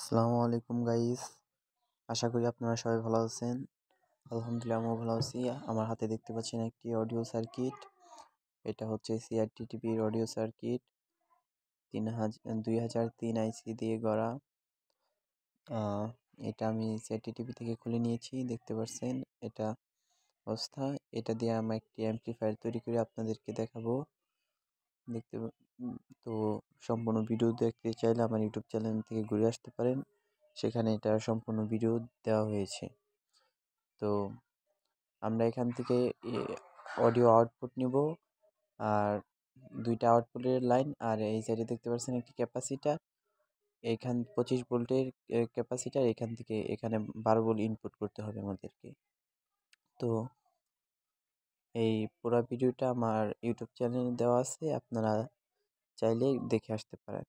আসসালামু আলাইকুম গাইস। আশা করি আপনারা সবাই ভালো আছেন। আলহামদুলিল্লাহ আমিও ভালো আছি। আমার হাতে দেখতে পাচ্ছেন একটি অডিও সার্কিট। এটা হচ্ছে CRT-টিভির অডিও সার্কিট 2003 আইসি দিয়ে গড়া। এটা আমি CRT-টিভি থেকে খুলে নিয়েছি, দেখতে পাচ্ছেন এটা অবস্থা। এটা দিয়ে আমি একটি অ্যাম্পলিফায়ার তৈরি করে আপনাদেরকে দেখাবো। দেখতে তো সম্পূর্ণ ভিডিও দেখতে চাইলে আমার ইউটিউব চ্যানেল থেকে ঘুরে আসতে পারেন, সেখানে এটা সম্পূর্ণ ভিডিও দেওয়া হয়েছে। তো আমরা এখান থেকে অডিও আউটপুট নিব, আর দুইটা আউটপুটের লাইন, আর এই সাইডে দেখতে পাচ্ছেন একটি ক্যাপাসিটার। এখান 25 ভোল্টের ক্যাপাসিটার, এখান থেকে এখানে 12 ভোল্ট ইনপুট করতে হবে আমাদেরকে। তো এই পুরো ভিডিওটা আমার ইউটিউব চ্যানেলে দেওয়া আছে, আপনারা চাইলে দেখে আসতে পারেন।